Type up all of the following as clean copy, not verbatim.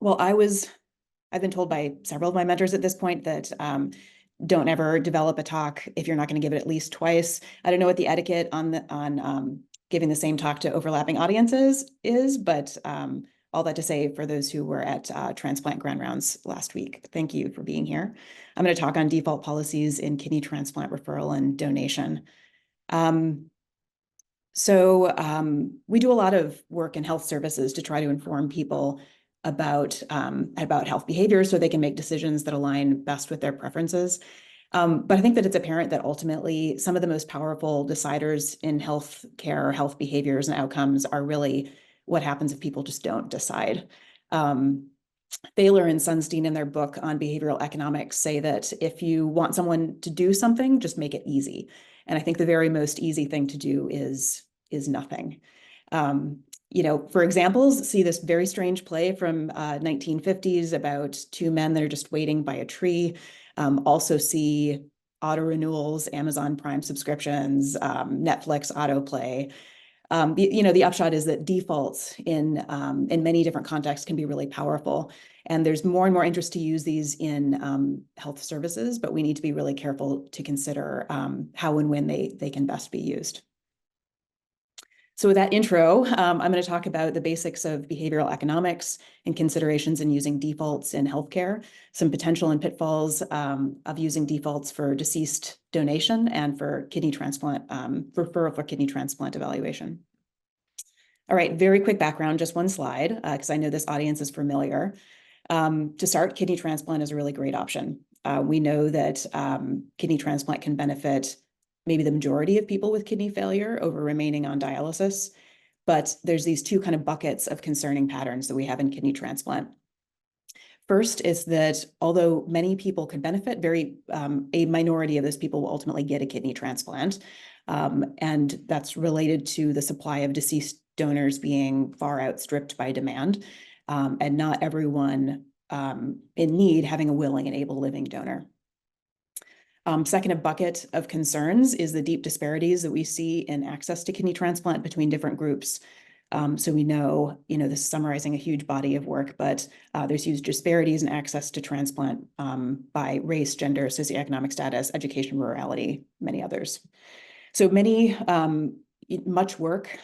Well, I've been told by several of my mentors at this point that don't ever develop a talk if you're not going to give it at least twice. I don't know what the etiquette on giving the same talk to overlapping audiences is, but all that to say, for those who were at Transplant Grand Rounds last week, thank you for being here. I'm going to talk on default policies in kidney transplant referral and donation. We do a lot of work in health services to try to inform people about health behaviors so they can make decisions that align best with their preferences. But I think that it's apparent that ultimately some of the most powerful deciders in health care, health behaviors, and outcomes are really what happens if people just don't decide. Thaler and Sunstein in their book on behavioral economics say that if you want someone to do something, just make it easy. And I think the very most easy thing to do is nothing. For examples, see this very strange play from 1950s about two men that are just waiting by a tree. Also see auto renewals, Amazon Prime subscriptions, Netflix autoplay. The upshot is that defaults in many different contexts can be really powerful. And there's more and more interest to use these in health services, but we need to be really careful to consider how and when they can best be used. So with that intro, I'm going to talk about the basics of behavioral economics and considerations in using defaults in healthcare, some potential and pitfalls of using defaults for deceased donation and for kidney transplant, referral for kidney transplant evaluation. All right, very quick background, just one slide, because I know this audience is familiar. To start, kidney transplant is a really great option. We know that kidney transplant can benefit maybe the majority of people with kidney failure over remaining on dialysis. But there's these two kind of buckets of concerning patterns that we have in kidney transplant. First is that although many people could benefit, a minority of those people will ultimately get a kidney transplant. And that's related to the supply of deceased donors being far outstripped by demand, and not everyone in need having a willing and able living donor. Second, a bucket of concerns is the deep disparities that we see in access to kidney transplant between different groups. So we know, this is summarizing a huge body of work, but there's huge disparities in access to transplant by race, gender, socioeconomic status, education, rurality, many others. So much work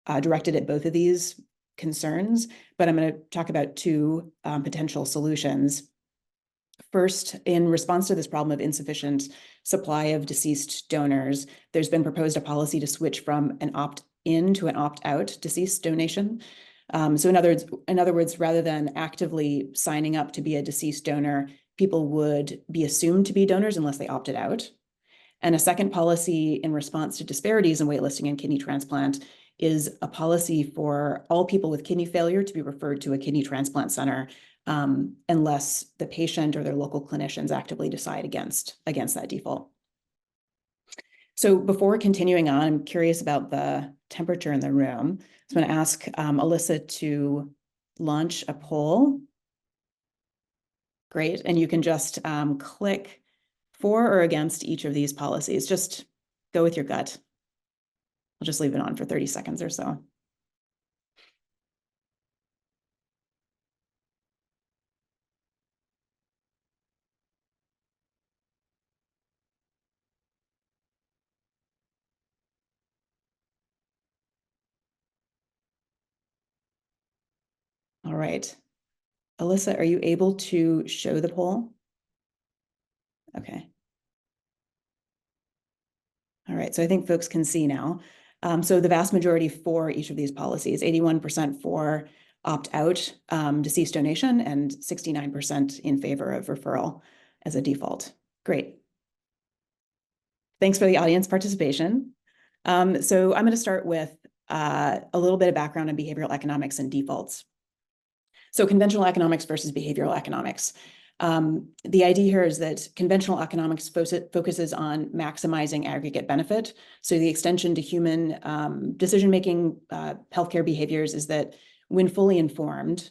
directed at both of these concerns, but I'm going to talk about two potential solutions. First, in response to this problem of insufficient supply of deceased donors, there's been proposed a policy to switch from an opt-in to an opt-out deceased donation. So in other words, rather than actively signing up to be a deceased donor, people would be assumed to be donors unless they opted out. And a second policy in response to disparities in waitlisting and kidney transplant is a policy for all people with kidney failure to be referred to a kidney transplant center unless the patient or their local clinicians actively decide against that default. So before continuing on, I'm curious about the temperature in the room. So I'm going to ask Alyssa to launch a poll. Great. And you can just click for or against each of these policies. Just go with your gut. I'll just leave it on for 30 seconds or so. All right. Alyssa, are you able to show the poll? Okay. All right, so I think folks can see now. So the vast majority for each of these policies, 81% for opt-out deceased donation and 69% in favor of referral as a default. Great. Thanks for the audience participation. So I'm going to start with a little bit of background on behavioral economics and defaults. So conventional economics versus behavioral economics. The idea here is that conventional economics focuses on maximizing aggregate benefit. So the extension to human decision-making healthcare behaviors is that when fully informed,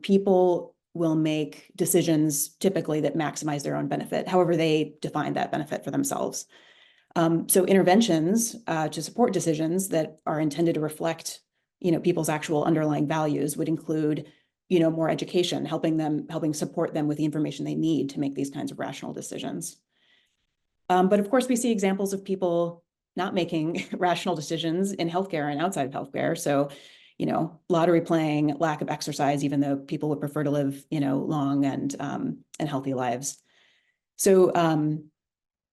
people will make decisions typically that maximize their own benefit, however they define that benefit for themselves. So interventions to support decisions that are intended to reflect people's actual underlying values would include, more education, helping support them with the information they need to make these kinds of rational decisions. But of course, we see examples of people not making rational decisions in healthcare and outside of healthcare. So, lottery playing, lack of exercise, even though people would prefer to live, long and healthy lives. So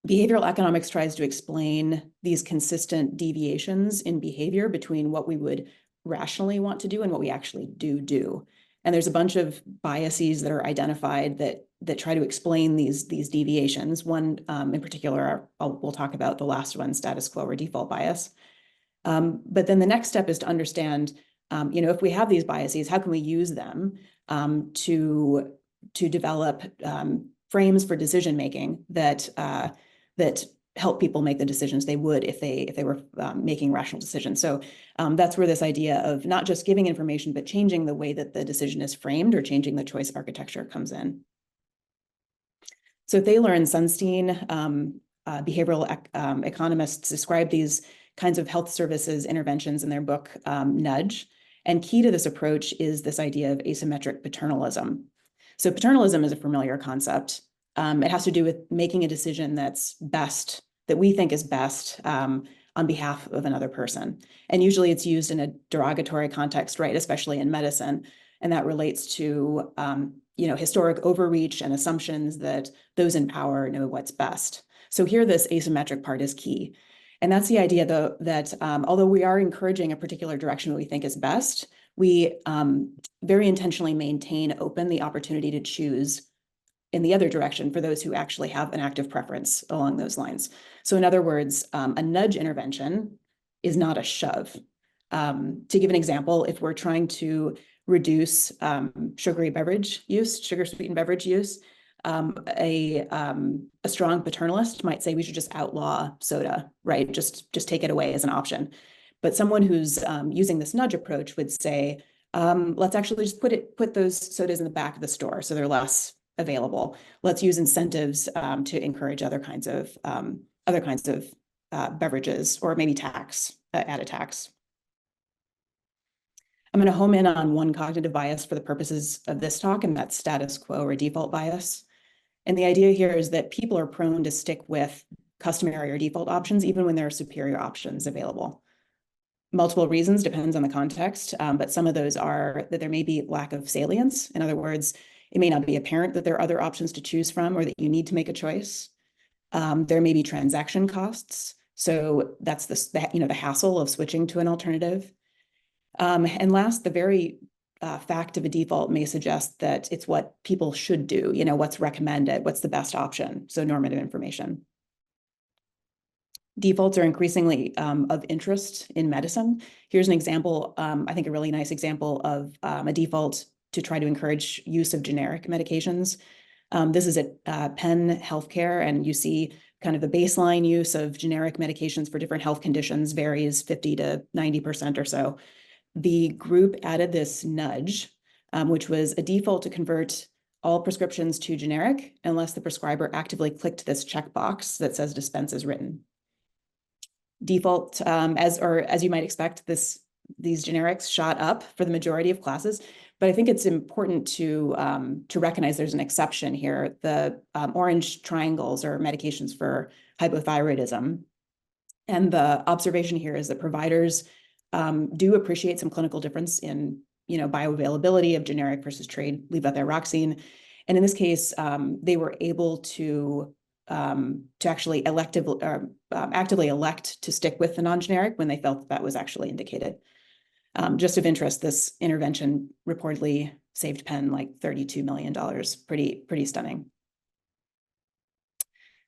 behavioral economics tries to explain these consistent deviations in behavior between what we would rationally want to do and what we actually do. And there's a bunch of biases that are identified that try to explain these deviations. One in particular, we'll talk about the last one, status quo or default bias. But then the next step is to understand, if we have these biases, how can we use them to develop frames for decision making that help people make the decisions they would if they were making rational decisions. So that's where this idea of not just giving information, but changing the way that the decision is framed or changing the choice architecture comes in. So Thaler and Sunstein, behavioral economists, describe these kinds of health services interventions in their book, Nudge. And key to this approach is this idea of asymmetric paternalism. So paternalism is a familiar concept. It has to do with making a decision that's best, that we think is best on behalf of another person. And usually it's used in a derogatory context, right, especially in medicine. And that relates to, historic overreach and assumptions that those in power know what's best. So here, this asymmetric part is key. And that's the idea, though, that although we are encouraging a particular direction that we think is best, we very intentionally maintain open the opportunity to choose in the other direction for those who actually have an active preference along those lines. So in other words, a nudge intervention is not a shove. To give an example, if we're trying to reduce sugar-sweetened beverage use, a strong paternalist might say we should just outlaw soda, right? Just take it away as an option. But someone who's using this nudge approach would say, let's actually just put those sodas in the back of the store so they're less available. Let's use incentives to encourage other kinds of beverages, or maybe add a tax. I'm going to home in on one cognitive bias for the purposes of this talk, and that's status quo or default bias. And the idea here is that people are prone to stick with customary or default options, even when there are superior options available. Multiple reasons, depends on the context, but some of those are that there may be lack of salience. In other words, it may not be apparent that there are other options to choose from or that you need to make a choice. There may be transaction costs. So that's the hassle of switching to an alternative. And last, the very fact of a default may suggest that it's what people should do, what's recommended, what's the best option. So normative information. Defaults are increasingly of interest in medicine. Here's an example, I think a really nice example of a default to try to encourage use of generic medications. This is at Penn Healthcare, and you see kind of the baseline use of generic medications for different health conditions varies 50 to 90% or so. The group added this nudge, which was a default to convert all prescriptions to generic unless the prescriber actively clicked this checkbox that says dispense as written. Default, as you might expect, these generics shot up for the majority of classes, but I think it's important to recognize there's an exception here. The orange triangles are medications for hypothyroidism, and the observation here is that providers do appreciate some clinical difference in bioavailability of generic versus trade levothyroxine, and in this case, they were able to actually actively elect to stick with the non-generic when they felt that was actually indicated. Just of interest, this intervention reportedly saved Penn like $32 million. Pretty stunning.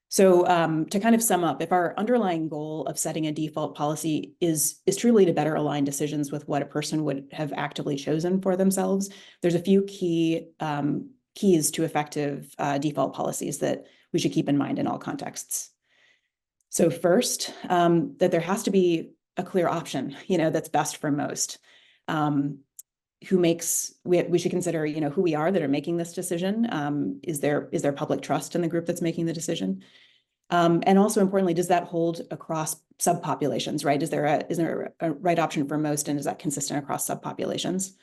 So to kind of sum up, if our underlying goal of setting a default policy is truly to better align decisions with what a person would have actively chosen for themselves, there's a few keys to effective default policies that we should keep in mind in all contexts. So first, that there has to be a clear option, that's best for most. We should consider, who we are that are making this decision. Is there public trust in the group that's making the decision? And also importantly, does that hold across subpopulations, right? Is there a right option for most, and is that consistent across subpopulations?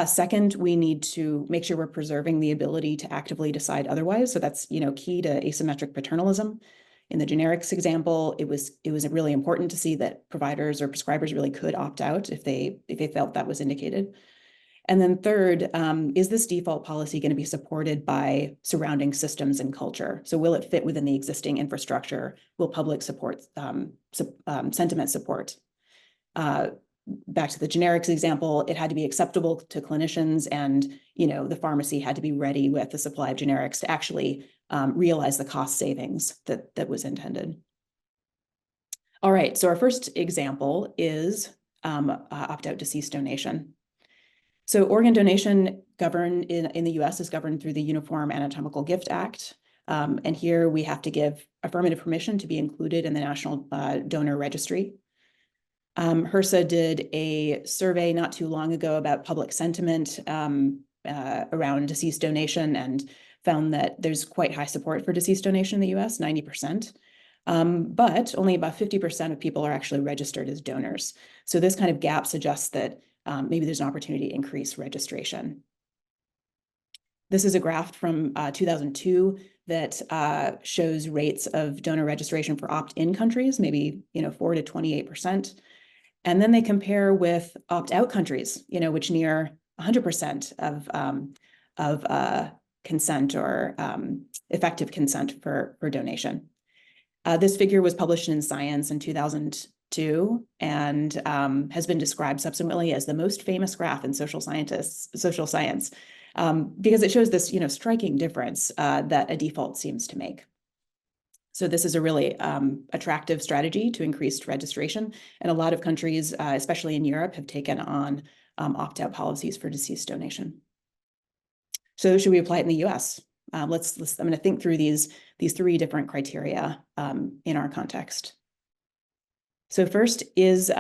Second, we need to make sure we're preserving the ability to actively decide otherwise. So that's, key to asymmetric paternalism. In the generics example, it was really important to see that providers or prescribers really could opt out if they felt that was indicated. And then third, is this default policy going to be supported by surrounding systems and culture? So will it fit within the existing infrastructure? Will public support, sentiment support? Back to the generics example, it had to be acceptable to clinicians, and the pharmacy had to be ready with the supply of generics to actually realize the cost savings that was intended. All right, so our first example is opt-out deceased donation. So organ donation governed in the US is governed through the Uniform Anatomical Gift Act. And here we have to give affirmative permission to be included in the National Donor Registry. HRSA did a survey not too long ago about public sentiment around deceased donation, and found that there's quite high support for deceased donation in the US, 90%. But only about 50% of people are actually registered as donors. So this kind of gap suggests that maybe there's an opportunity to increase registration. This is a graph from 2002 that shows rates of donor registration for opt-in countries, maybe 4 to 28%. And then they compare with opt-out countries, which near 100% of consent or effective consent for donation. This figure was published in Science in 2002 and has been described subsequently as the most famous graph in social science, because it shows this striking difference that a default seems to make. So this is a really attractive strategy to increase registration, and a lot of countries, especially in Europe, have taken on opt-out policies for deceased donation. So should we apply it in the US? I'm going to think through these three different criteria in our context. So first, is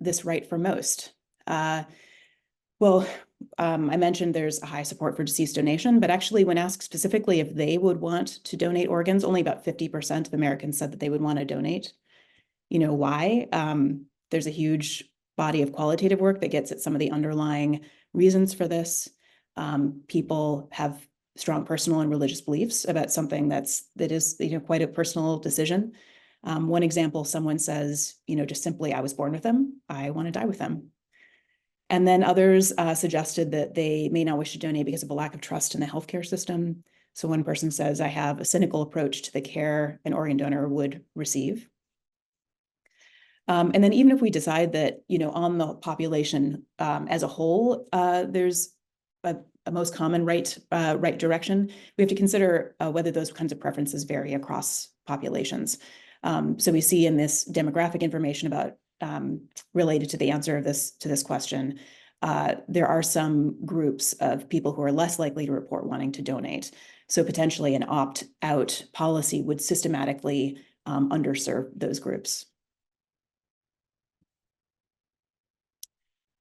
this right for most? I mentioned there's a high support for deceased donation, but actually when asked specifically if they would want to donate organs, only about 50% of Americans said that they would want to donate. Why? There's a huge body of qualitative work that gets at some of the underlying reasons for this. People have strong personal and religious beliefs about something that is quite a personal decision. One example, someone says, just simply, I was born with them, I want to die with them. And then others suggested that they may not wish to donate because of a lack of trust in the healthcare system. So one person says, I have a cynical approach to the care an organ donor would receive. And then even if we decide that, on the population as a whole, there's a most common right direction, we have to consider whether those kinds of preferences vary across populations. So we see in this demographic information about related to the answer of this question, there are some groups of people who are less likely to report wanting to donate. So potentially an opt-out policy would systematically underserve those groups.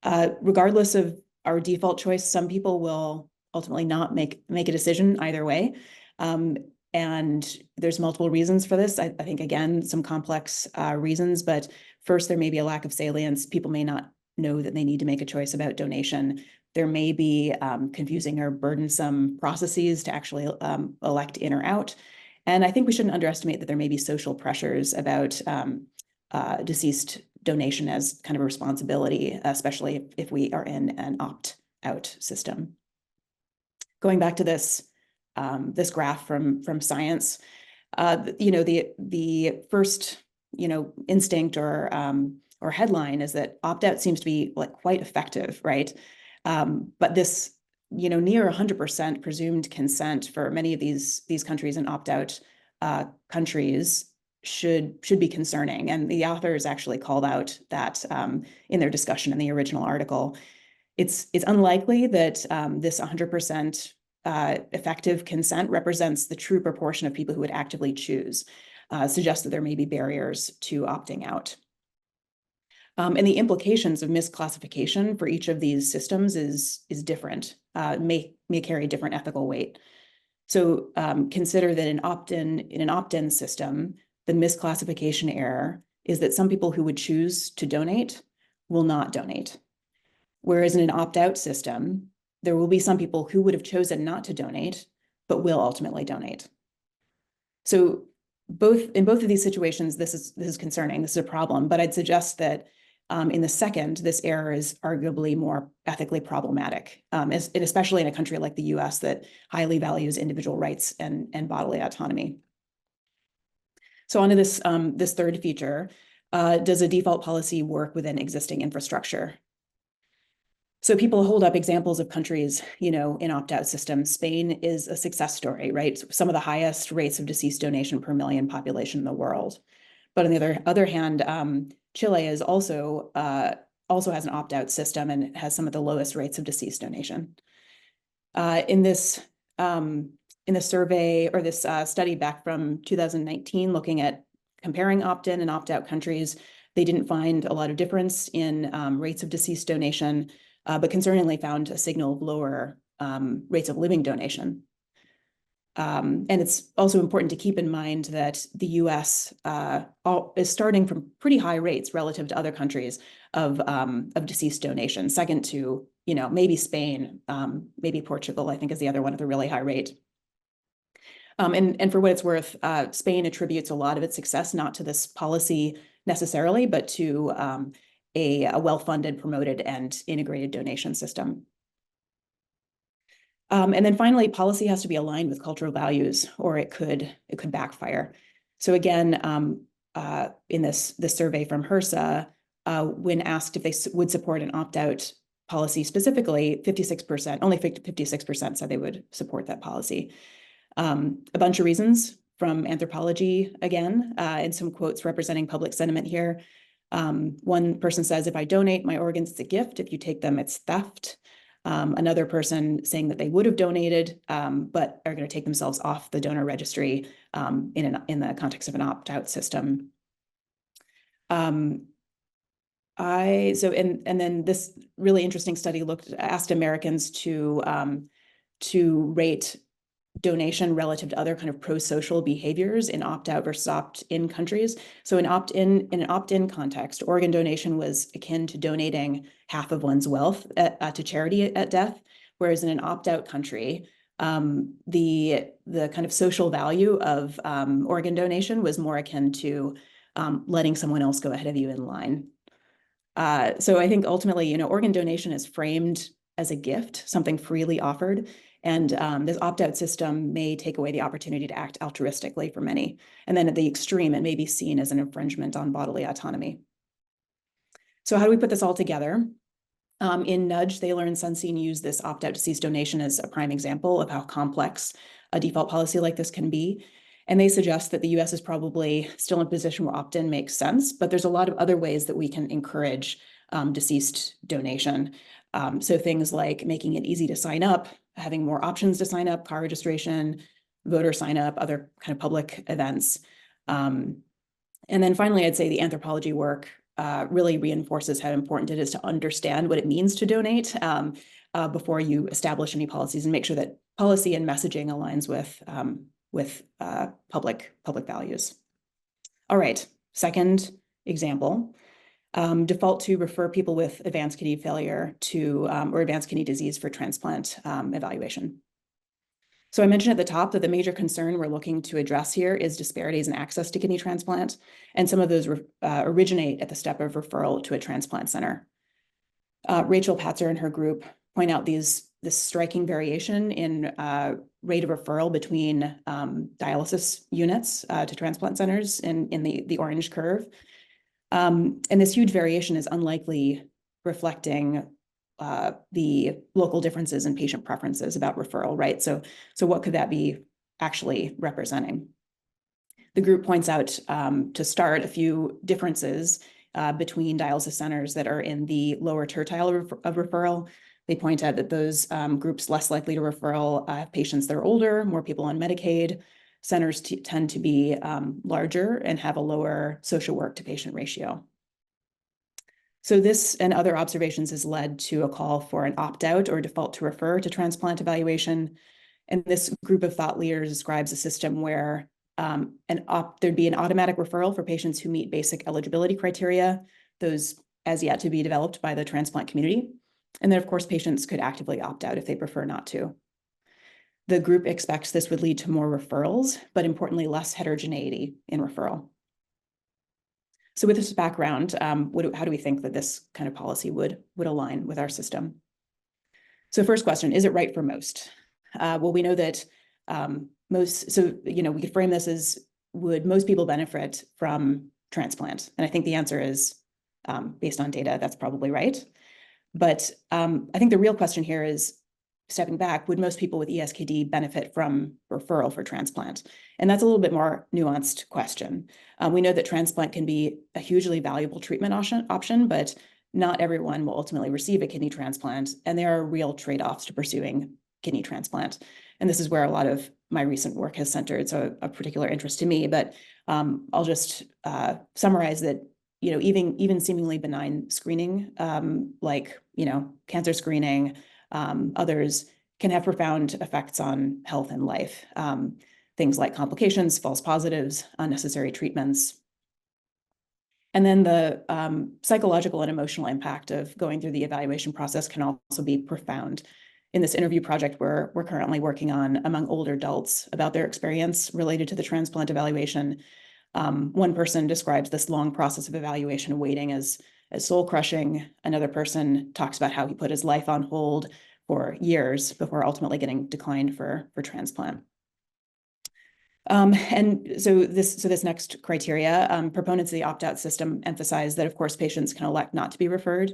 Regardless of our default choice, some people will ultimately not make a decision either way. And there's multiple reasons for this. I think, again, some complex reasons, but first, there may be a lack of salience. People may not know that they need to make a choice about donation. There may be confusing or burdensome processes to actually elect in or out. And I think we shouldn't underestimate that there may be social pressures about deceased donation as kind of a responsibility, especially if we are in an opt-out system. Going back to this graph from Science, the first instinct or headline is that opt-out seems to be quite effective, right? But this near 100% presumed consent for many of these countries and opt-out countries should be concerning. And the authors actually called out that in their discussion in the original article. It's unlikely that this 100% effective consent represents the true proportion of people who would actively choose, suggests that there may be barriers to opting out. And the implications of misclassification for each of these systems is different, may carry different ethical weight. So consider that in an opt-in system, the misclassification error is that some people who would choose to donate will not donate. Whereas in an opt-out system, there will be some people who would have chosen not to donate, but will ultimately donate. So in both of these situations, this is concerning. This is a problem, but I'd suggest that in the second, this error is arguably more ethically problematic, especially in a country like the US that highly values individual rights and bodily autonomy. So onto this third feature, does a default policy work within existing infrastructure? So people hold up examples of countries, in opt-out systems. Spain is a success story, right? Some of the highest rates of deceased donation per million population in the world. But on the other hand, Chile is also has an opt-out system and has some of the lowest rates of deceased donation. In this survey or this study back from 2019, looking at comparing opt-in and opt-out countries, they didn't find a lot of difference in rates of deceased donation, but concerningly found a signal of lower rates of living donation. And it's also important to keep in mind that the US is starting from pretty high rates relative to other countries of deceased donation, second to, maybe Spain, maybe Portugal, I think is the other one at a really high rate. And for what it's worth, Spain attributes a lot of its success not to this policy necessarily, but to a well-funded, promoted, and integrated donation system. And then finally, policy has to be aligned with cultural values, or it could backfire. So again, in this survey from HRSA, when asked if they would support an opt-out policy specifically, 56%, only 56% said they would support that policy. A bunch of reasons from Anthropology again, and some quotes representing public sentiment here. One person says, if I donate my organs, it's a gift. If you take them, it's theft. Another person saying that they would have donated, but are going to take themselves off the donor registry in the context of an opt-out system. And then this really interesting study asked Americans to rate donation relative to other kind of pro-social behaviors in opt-out versus opt-in countries. So in an opt-in context, organ donation was akin to donating half of one's wealth to charity at death, whereas in an opt-out country, the kind of social value of organ donation was more akin to letting someone else go ahead of you in line. So I think ultimately, organ donation is framed as a gift, something freely offered. And this opt-out system may take away the opportunity to act altruistically for many. And then at the extreme, it may be seen as an infringement on bodily autonomy. So how do we put this all together? In Nudge, Thaler and Sunstein use this opt-out deceased donation as a prime example of how complex a default policy like this can be. And they suggest that the US is probably still in a position where opt-in makes sense, but there's a lot of other ways that we can encourage deceased donation. So things like making it easy to sign up, having more options to sign up, car registration, voter sign up, other kind of public events. And then finally, I'd say the Anthropology work really reinforces how important it is to understand what it means to donate before you establish any policies, and make sure that policy and messaging aligns with public values. All right, second example. Default to refer people with advanced kidney failure to or advanced kidney disease for transplant evaluation. So I mentioned at the top that the major concern we're looking to address here is disparities in access to kidney transplant, and some of those originate at the step of referral to a transplant center. Rachel Patzer and her group point out this striking variation in rate of referral between dialysis units to transplant centers in the orange curve. And this huge variation is unlikely reflecting the local differences in patient preferences about referral, right? So what could that be actually representing? The group points out, to start, a few differences between dialysis centers that are in the lower tertile of referral. They point out that those groups less likely to referral have patients that are older, more people on Medicaid. Centers tend to be larger and have a lower social work to patient ratio. So this and other observations has led to a call for an opt-out or default to refer to transplant evaluation. And this group of thought leaders describes a system where there'd be an automatic referral for patients who meet basic eligibility criteria, those as yet to be developed by the transplant community. And then, of course, patients could actively opt out if they prefer not to. The group expects this would lead to more referrals, but importantly, less heterogeneity in referral. So with this background, how do we think that this kind of policy would align with our system? So first question, is it right for most? Well, we know that we could frame this as, would most people benefit from transplant? And I think the answer is, based on data, that's probably right. But I think the real question here is, stepping back, would most people with ESKD benefit from referral for transplant? And that's a little bit more nuanced question. We know that transplant can be a hugely valuable treatment option, but not everyone will ultimately receive a kidney transplant, and there are real trade-offs to pursuing kidney transplant. And this is where a lot of my recent work has centered, so a particular interest to me. But I'll just summarize that even seemingly benign screening, like cancer screening, others can have profound effects on health and life. Things like complications, false positives, unnecessary treatments. And then the psychological and emotional impact of going through the evaluation process can also be profound. In this interview project we're currently working on among older adults about their experience related to the transplant evaluation, one person describes this long process of evaluation and waiting as soul-crushing. Another person talks about how he put his life on hold for years before ultimately getting declined for transplant. And so this next criteria, proponents of the opt-out system emphasize that, of course, patients can elect not to be referred.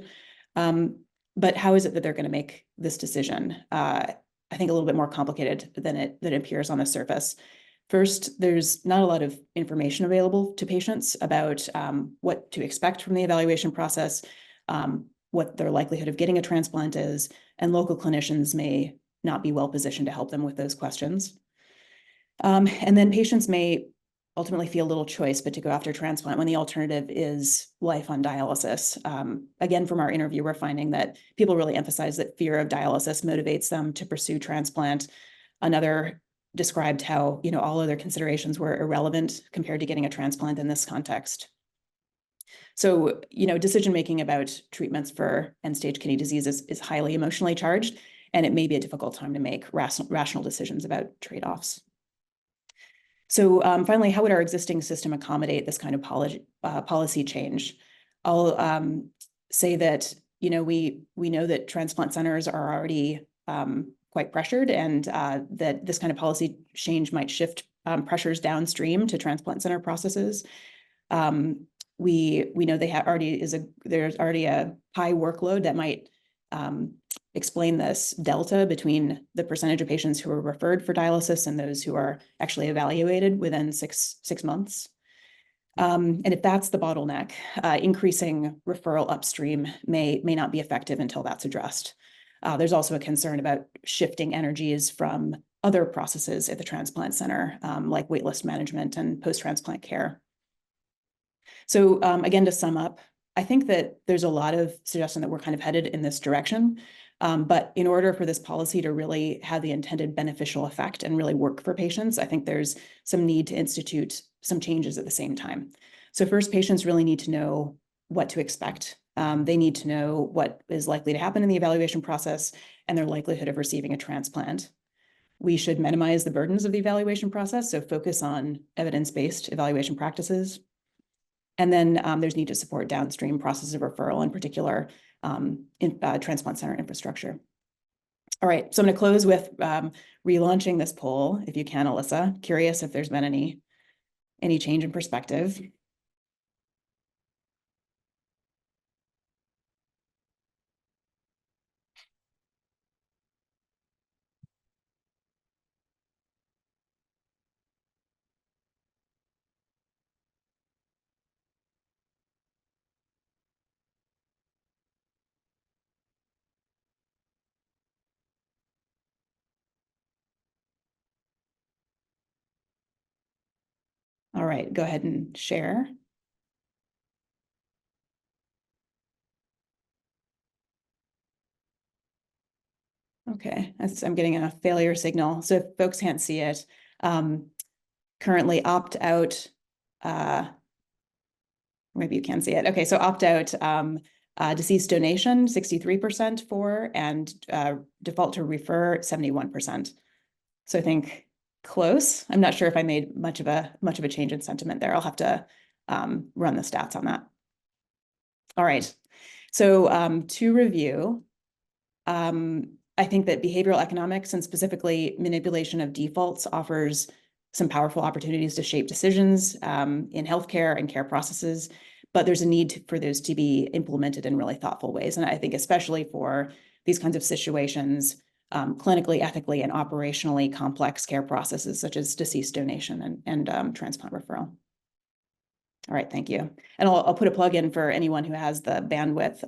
But how is it that they're going to make this decision? I think a little bit more complicated than it appears on the surface. First, there's not a lot of information available to patients about what to expect from the evaluation process, what their likelihood of getting a transplant is, and local clinicians may not be well positioned to help them with those questions. And then patients may ultimately feel little choice but to go after transplant when the alternative is life on dialysis. Again, from our interview, we're finding that people really emphasize that fear of dialysis motivates them to pursue transplant. Another described how all other considerations were irrelevant compared to getting a transplant in this context. So decision-making about treatments for end-stage kidney disease is highly emotionally charged, and it may be a difficult time to make rational decisions about trade-offs. So finally, how would our existing system accommodate this kind of policy change? I'll say that we know that transplant centers are already quite pressured, and that this kind of policy change might shift pressures downstream to transplant center processes. We know there's already a high workload that might explain this delta between the percentage of patients who are referred for dialysis and those who are actually evaluated within six months. And if that's the bottleneck, increasing referral upstream may not be effective until that's addressed. There's also a concern about shifting energies from other processes at the transplant center, like waitlist management and post-transplant care. So again, to sum up, I think that there's a lot of suggestion that we're kind of headed in this direction. But in order for this policy to really have the intended beneficial effect and really work for patients, I think there's some need to institute some changes at the same time. So first, patients really need to know what to expect. They need to know what is likely to happen in the evaluation process and their likelihood of receiving a transplant. We should minimize the burdens of the evaluation process, so focus on evidence-based evaluation practices. And then there's need to support downstream processes of referral, in particular, transplant center infrastructure. All right, so I'm going to close with relaunching this poll, if you can, Alyssa. Curious if there's been any change in perspective. All right, go ahead and share. Okay, I'm getting a failure signal. So if folks can't see it, currently opt out, maybe you can see it. Okay, so opt out, deceased donation, 63% for, and default to refer, 71%. So I think close. I'm not sure if I made much of a change in sentiment there. I'll have to run the stats on that. All right. So to review, I think that behavioral economics and specifically manipulation of defaults offers some powerful opportunities to shape decisions in healthcare and care processes, but there's a need for those to be implemented in really thoughtful ways. And I think especially for these kinds of situations, clinically, ethically, and operationally complex care processes such as deceased donation and transplant referral. All right, thank you. And I'll put a plug in for anyone who has the bandwidth.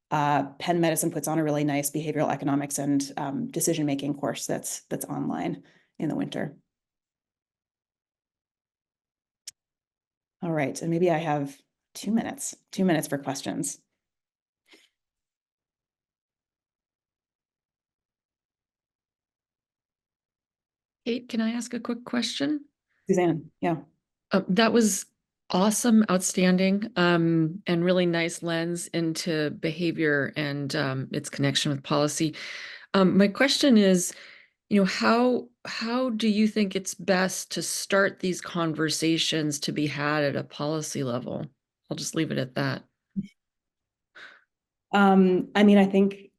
Penn Medicine puts on a really nice behavioral economics and decision-making course that's online in the winter. All right, and maybe I have 2 minutes for questions. Kate, can I ask a quick question? Suzanne, yeah. That was awesome, outstanding, and really nice lens into behavior and its connection with policy. My question is, how do you think it's best to start these conversations to be had at a policy level? I'll just leave it at that. I mean, I think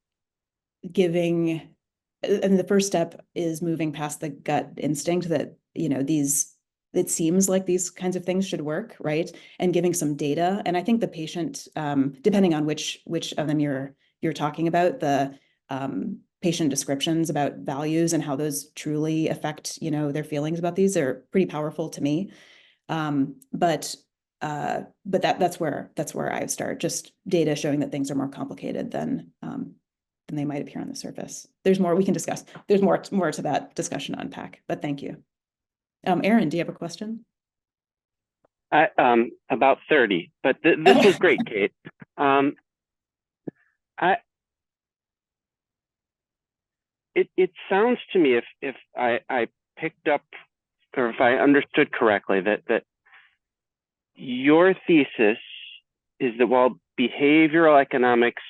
the first step is moving past the gut instinct that, it seems like these kinds of things should work, right? And giving some data. And I think the patient, depending on which of them you're talking about, the patient descriptions about values and how those truly affect, their feelings about these are pretty powerful to me. But that's where I would start. Just data showing that things are more complicated than they might appear on the surface. There's more we can discuss. There's more to that discussion to unpack, but thank you. Aaron, do you have a question? About 30, but this was great, Kate. It sounds to me, if I picked up, or if I understood correctly, that your thesis is that while behavioral economics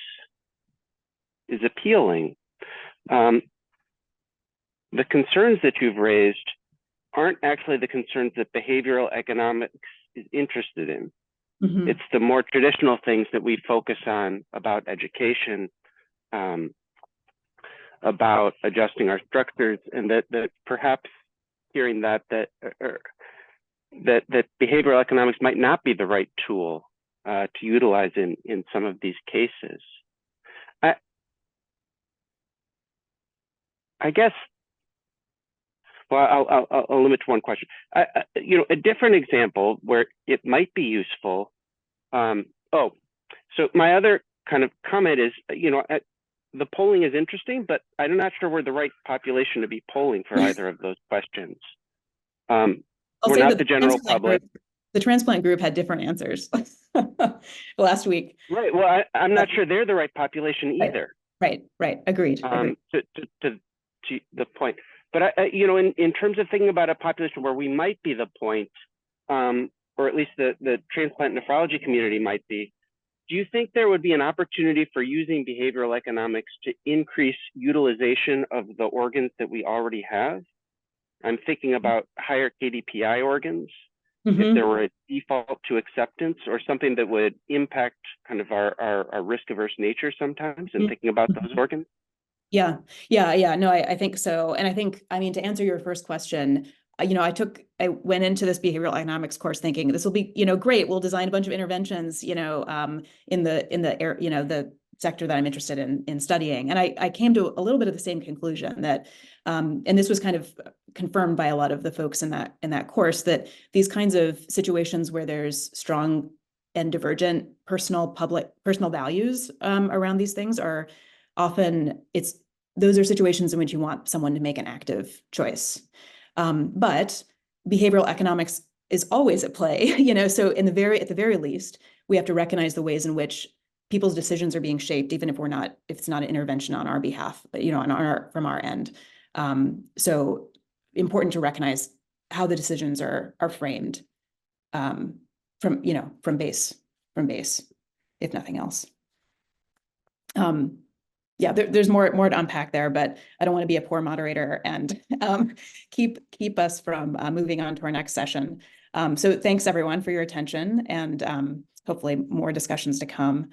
is appealing, the concerns that you've raised aren't actually the concerns that behavioral economics is interested in. Mm-hmm. It's the more traditional things that we focus on about education, about adjusting our structures, and that perhaps hearing that behavioral economics might not be the right tool to utilize in some of these cases. I guess. Well, I'll limit to one question. A different example where it might be useful. So my other kind of comment is, the polling is interesting, but I'm not sure we're the right population to be polling for either of those questions. We're not the general public. The transplant group had different answers last week. Right. Well, I'm not sure they're the right population either. Right. Agreed. To the point. But in terms of thinking about a population where we might be the point, or at least the transplant nephrology community might be, do you think there would be an opportunity for using behavioral economics to increase utilization of the organs that we already have? I'm thinking about higher KDPI organs, mm-hmm. if there were a default to acceptance or something that would impact kind of our risk-averse nature sometimes in thinking about those organs. Yeah. No, I think so. And I mean, to answer your first question, I went into this behavioral economics course thinking this will be, great. We'll design a bunch of interventions, in the sector that I'm interested in studying. And I came to a little bit of the same conclusion that, and this was kind of confirmed by a lot of the folks in that course, that these kinds of situations where there's strong and divergent personal values around these things are often those are situations in which you want someone to make an active choice. But behavioral economics is always at play, so at the very least, we have to recognize the ways in which people's decisions are being shaped, even if if it's not an intervention on our behalf, but, you know, from our end. So important to recognize how the decisions are framed, from, you know, from base, if nothing else. Yeah, there's more to unpack there, but I don't want to be a poor moderator and keep us from moving on to our next session. So thanks everyone for your attention, and hopefully more discussions to come.